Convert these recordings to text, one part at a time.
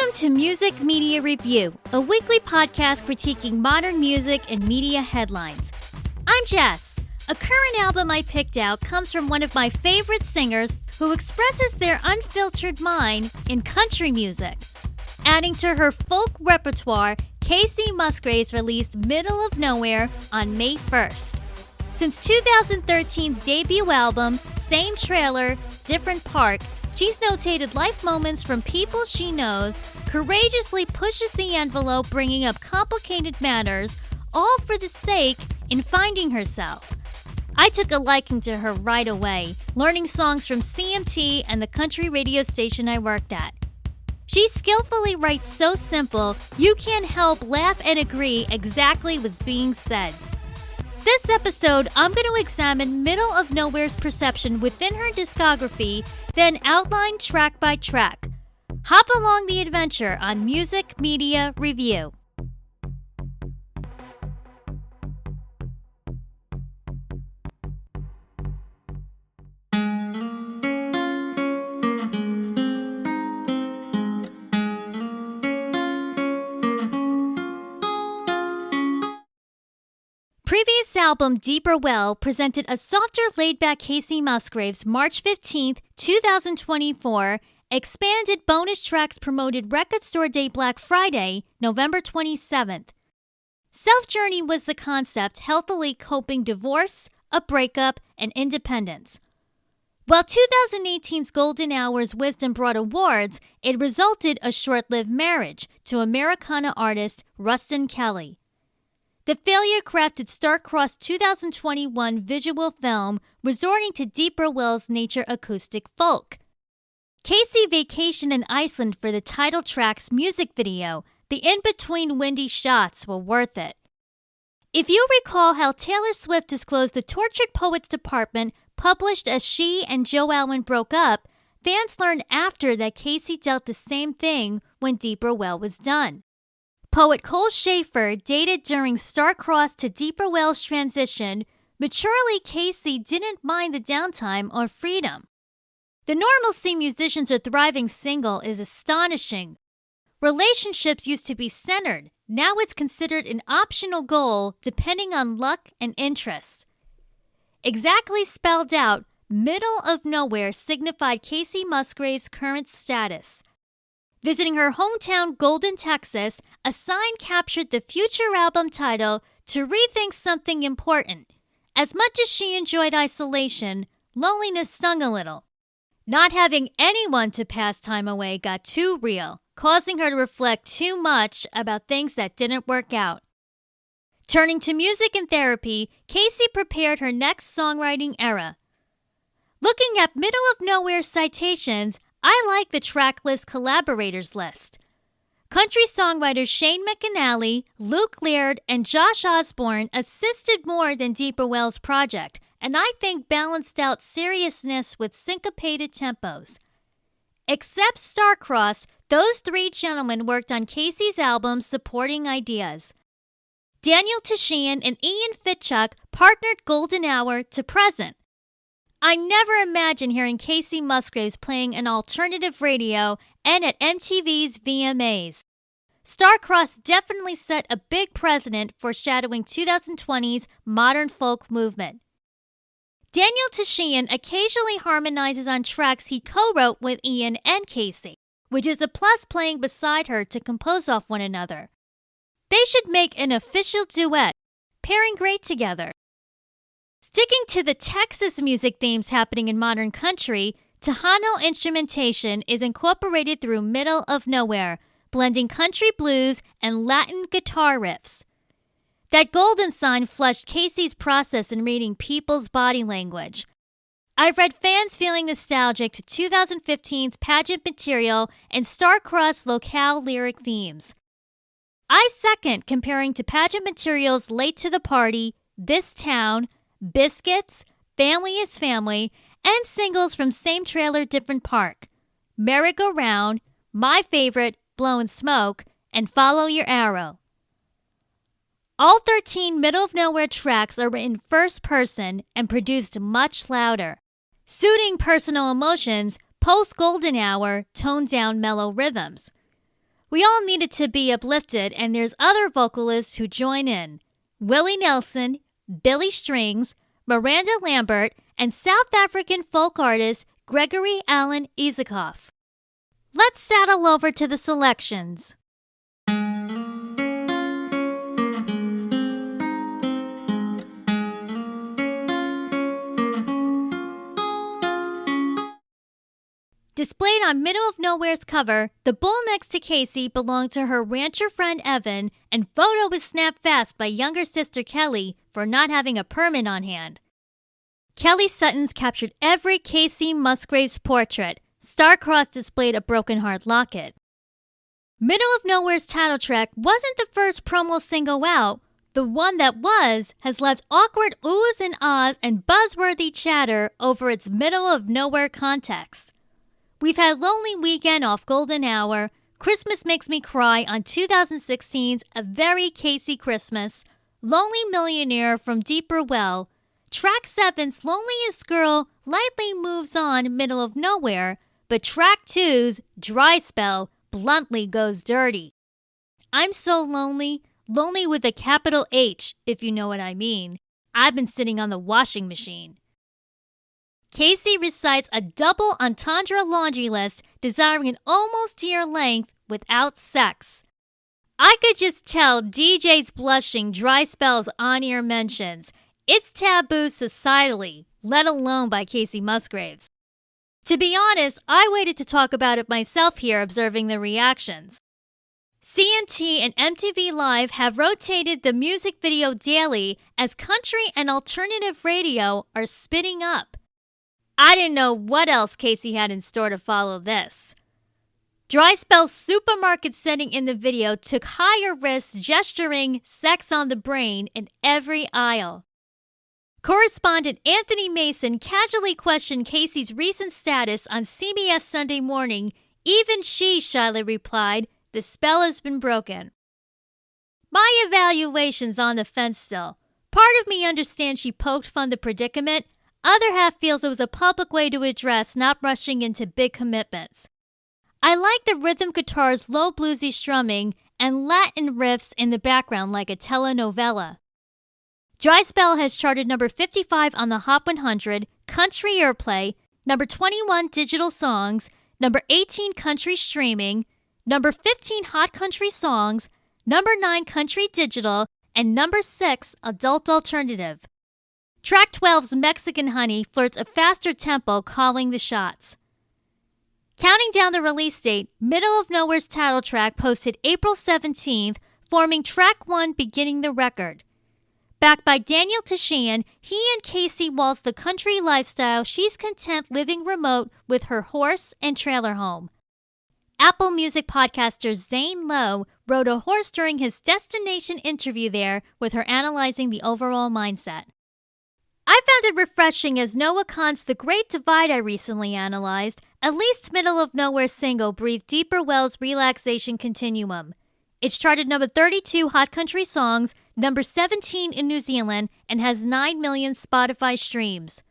Welcome to Music Media Review, a weekly podcast critiquing modern music and media headlines. I'm Jess. A current album I picked out comes from one of my favorite singers who expresses their unfiltered mind in country music. Adding to her folk repertoire, Kacey Musgraves released Middle of Nowhere on May 1st. Since 2013's debut album, Same Trailer, Different Park, she's notated life moments from people she knows, courageously pushes the envelope bringing up complicated matters, all for the sake in finding herself. I took a liking to her right away, learning songs from CMT and the country radio station I worked at. She skillfully writes so simple, you can't help laugh and agree exactly what's being said. This episode, I'm going to examine Middle of Nowhere's perception within her discography, then outline track by track. Hop along the adventure on Music Media Review. Previous album Deeper Well presented a softer laid-back Kacey Musgraves March 15, 2024. Expanded bonus tracks promoted Record Store Day Black Friday, November 27th. Self-journey was the concept, healthily coping divorce, a breakup, and independence. While 2018's Golden Hour's Wisdom brought awards, it resulted a short-lived marriage to Americana artist Rustin Kelly. The failure crafted star-crossed 2021 visual film, resorting to Deeper Well's nature acoustic folk. Kacey vacationed in Iceland for the title track's music video. The in-between windy shots were worth it. If you recall how Taylor Swift disclosed the Tortured Poets Department published as she and Joe Alwyn broke up, fans learned after that Kacey dealt the same thing when Deeper Well was done. Poet Cole Schaefer dated during star-crossed to Deeper Well's transition. Maturely, Kacey didn't mind the downtime or freedom. The normalcy musicians are thriving single is astonishing. Relationships used to be centered. Now it's considered an optional goal depending on luck and interest. Exactly spelled out, Middle of Nowhere signified Kacey Musgraves' current status. Visiting her hometown Golden, Texas, a sign captured the future album title to rethink something important. As much as she enjoyed isolation, loneliness stung a little. Not having anyone to pass time away got too real, causing her to reflect too much about things that didn't work out. Turning to music and therapy, Kacey prepared her next songwriting era. Looking at Middle of Nowhere citations, I like the tracklist collaborators list. Country songwriters shanemcanally, Lukelaird, and Josh Osborne assisted more than Deeper Well's project, and I think balanced out seriousness with syncopated tempos. Except Starcrossed, those three gentlemen worked on Kacey's album supporting ideas. Danieltashian and Ian Fitchuk partnered Golden Hour to present. I never imagined hearing Kacey Musgraves playing an alternative radio and at MTV's VMAs. Starcrossed definitely set a big precedent foreshadowing 2020's modern folk movement. Danieltashian occasionally harmonizes on tracks he co-wrote with Ian and Kacey, which is a plus playing beside her to compose off one another. They should make an official duet, pairing great together. Sticking to the Texas music themes happening in modern country, Tejano instrumentation is incorporated through Middle of Nowhere, blending country blues and Latin guitar riffs. That golden sign flushed Kacey's process in reading people's body language. I've read fans feeling nostalgic to 2015's pageant material and star-crossed locale lyric themes. I second comparing to pageant material's Late to the Party, This Town, Biscuits, Family is Family, and singles from Same Trailer, Different Park, Merry-Go-Round, My Favorite, Blowin' Smoke, and Follow Your Arrow. All 13 Middle of Nowhere tracks are in first person and produced much louder. Suiting personal emotions, post-Golden Hour, toned-down mellow rhythms. We all needed to be uplifted, and there's other vocalists who join in. Willienelson, billystrings, mirandalambert, and South African folk artist gregoryalanisakov. Let's saddle over to the selections. Displayed on Middle of Nowhere's cover, the bull next to Kacey belonged to her rancher friend Evan, and photo was snapped fast by younger sister Kelly for not having a permit on hand. Kelly Sutton's captured every Kacey Musgraves portrait. Star-Crossed displayed a broken heart locket. Middle of Nowhere's title track wasn't the first promo single out. The one that was has left awkward oohs and ahs and buzzworthy chatter over its Middle of Nowhere context. We've had Lonely Weekend off Golden Hour, Christmas Makes Me Cry on 2016's A Very Kacey Christmas, Lonely Millionaire from Deeper Well, Track 7's Loneliest Girl lightly moves on Middle of Nowhere, but Track 2's Dry Spell bluntly goes dirty. I'm so lonely, lonely with a capital H, if you know what I mean. I've been sitting on the washing machine. Kacey recites a double entendre laundry list desiring an almost year length without sex. I could just tell DJ's blushing Dry Spell's on-air mentions. It's taboo societally, let alone by Kacey Musgraves. To be honest, I waited to talk about it myself here observing the reactions. CMT and MTV Live have rotated the music video daily as country and alternative radio are spinning up. I didn't know what else Kacey had in store to follow this. Dry Spell's supermarket setting in the video took higher risks gesturing sex on the brain in every aisle. Correspondent Anthony Mason casually questioned Kacey's recent status on CBS Sunday Morning. Even she shyly replied, "The spell has been broken." My evaluation's on the fence still. Part of me understands she poked fun the predicament. Other half feels it was a public way to address not rushing into big commitments. I like the rhythm guitar's low bluesy strumming and Latin riffs in the background like a telenovela. Dry Spell has charted number 55 on the Hot 100, Country Airplay, number 21 Digital Songs, number 18 Country Streaming, number 15 Hot Country Songs, number 9 Country Digital, and number 6 Adult Alternative. Track 12's Mexican Honey flirts a faster tempo, calling the shots. Counting down the release date, Middle of Nowhere's title track posted April 17th, forming track 1 beginning the record. Backed by Daniel Tashian, he and Kacey waltz the country lifestyle she's content living remote with her horse and trailer home. Apple Music podcaster Zane Lowe rode a horse during his destination interview there, with her analyzing the overall mindset. I found it refreshing as Noah Kahn's The Great Divide I recently analyzed. At least Middle of Nowhere's single breathed Deeper Well's relaxation continuum. It's charted number 32 Hot Country Songs, number 17 in New Zealand, and has 9 million Spotify streams.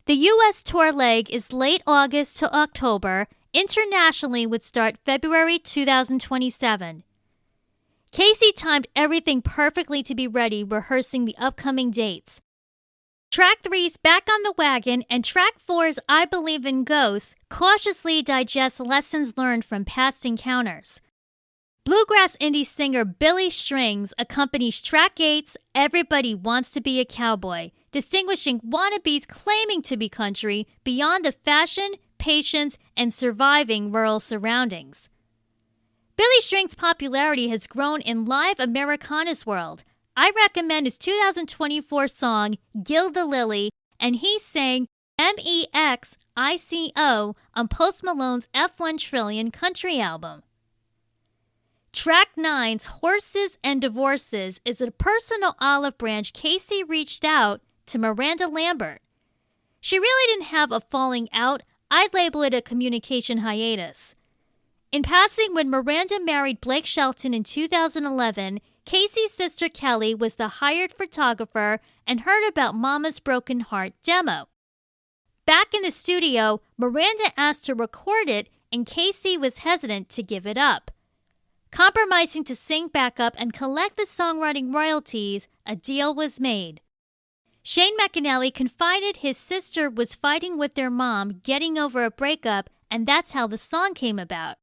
The U.S. tour leg is late August to October. Internationally would start February 2027. Kacey timed everything perfectly to be ready, rehearsing the upcoming dates. Track 3's Back on the Wagon and Track 4's I Believe in Ghosts cautiously digest lessons learned from past encounters. Bluegrass indie singer billystrings accompanies Track 8's Everybody Wants to Be a Cowboy, distinguishing wannabes claiming to be country beyond the fashion, patience, and surviving rural surroundings. Billystrings' popularity has grown in live Americana's world. I recommend his 2024 song, Gild the Lily, and he sang MEXICO on Post Malone's F1 Trillion country album. Track 9's Horses and Divorces is a personal olive branch Kacey reached out to mirandalambert. She really didn't have a falling out. I'd label it a communication hiatus. In passing, when Miranda married Blake Shelton in 2011, Kacey's sister Kelly was the hired photographer and heard about Mama's Broken Heart demo. Back in the studio, Miranda asked to record it, and Kacey was hesitant to give it up. Compromising to sing backup and collect the songwriting royalties, a deal was made. Shanemcanally confided his sister was fighting with their mom, getting over a breakup, and that's how the song came about.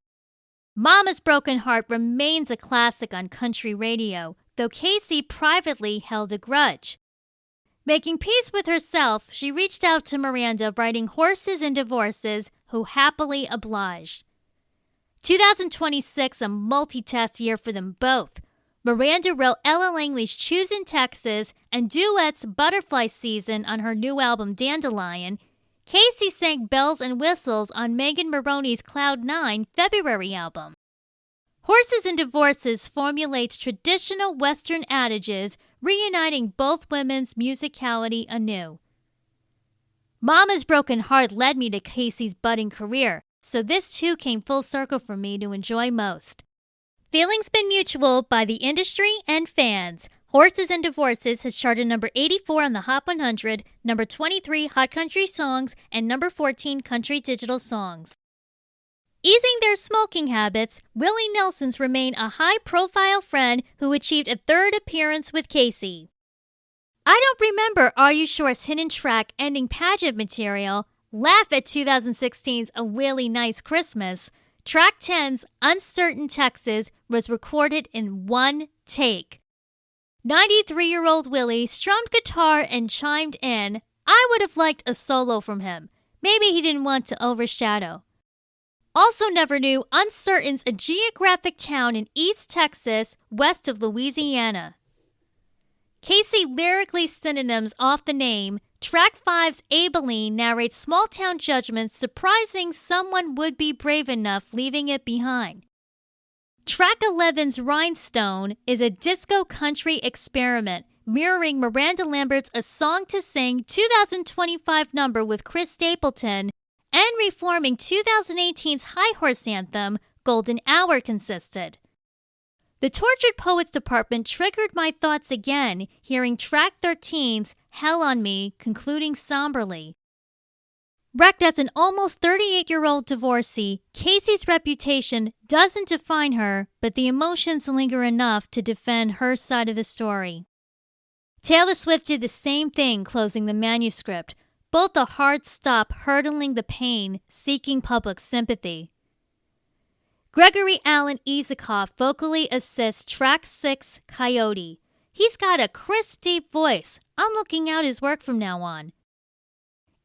Mama's Broken Heart remains a classic on country radio, though Kacey privately held a grudge. Making peace with herself, she reached out to Miranda, writing Horses and Divorces, who happily obliged. 2026, a multitask year for them both. Miranda wrote Ellalangley's Choosin' Texas and duets Butterfly Season on her new album Dandelion. Kacey sang Bells and Whistles on Meganmoroney's Cloud 9 February album. Horses and Divorces formulates traditional Western adages, reuniting both women's musicality anew. Mama's Broken Heart led me to Kacey's budding career, so this too came full circle for me to enjoy most. Feelings been mutual by the industry and fans. Horses and Divorces has charted number 84 on the Hot 100, number 23 Hot Country Songs, and number 14 Country Digital Songs. Easing their smoking habits, Willienelsons remain a high-profile friend who achieved a third appearance with Kacey. I don't remember Are You Sure's hidden track ending pageant material, laugh at 2016's A Really Nice Christmas. Track 10's Uncertain Texas was recorded in one take. 93-year-old Willie strummed guitar and chimed in. I would have liked a solo from him. Maybe he didn't want to overshadow. Also never knew Uncertain's a geographic town in East Texas, west of Louisiana. Kacey lyrically synonyms off the name. Track 5's Abilene narrates small-town judgments surprising someone would be brave enough leaving it behind. Track 11's Rhinestone is a disco country experiment, mirroring Mirandalambert's A Song to Sing 2025 number with Chris Stapleton, and reforming 2018's High Horse anthem, Golden Hour consisted. The Tortured Poets department triggered my thoughts again, hearing track 13's Hell on Me concluding somberly. Wrecked as an almost 38-year-old divorcee, Kacey's reputation doesn't define her, but the emotions linger enough to defend her side of the story. Taylor Swift did the same thing closing the manuscript, both a hard stop hurdling the pain, seeking public sympathy. Gregoryalanisakov vocally assists track 6, Coyote. He's got a crisp, deep voice. I'm looking out his work from now on.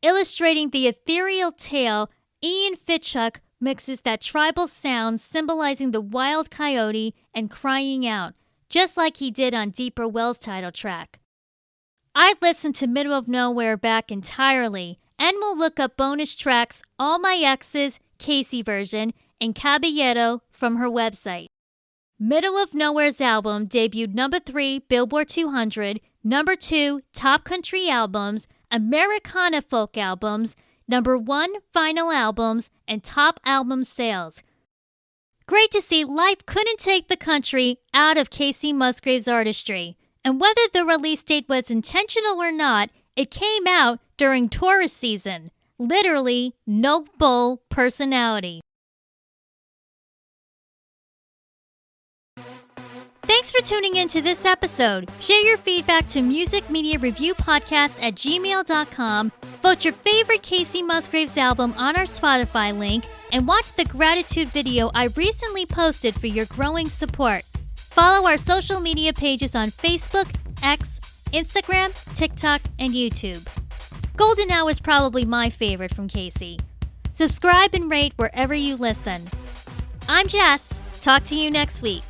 Illustrating the ethereal tale, Ian Fitchuk mixes that tribal sound symbolizing the wild coyote and crying out, just like he did on Deeper Wells' title track. I'd listen to Middle of Nowhere back entirely, and we'll look up bonus tracks All My Exes, Kacey version, and Caballero from her website. Middle of Nowhere's album debuted number 3 Billboard 200, number 2 Top Country Albums, Americana Folk Albums, number 1 Vinyl Albums, and top album sales. Great to see life couldn't take the country out of Kacey Musgraves' artistry. And whether the release date was intentional or not, it came out during tourist season. Literally, no bull personality. Thanks for tuning in to this episode. Share your feedback to musicmediareviewpodcast@gmail.com. Vote your favorite Kacey Musgraves album on our Spotify link, and watch the gratitude video I recently posted for your growing support. Follow our social media pages on Facebook, X, Instagram, TikTok, and YouTube. Golden Hour is probably my favorite from Kacey. Subscribe and rate wherever you listen. I'm Jess. Talk to you next week.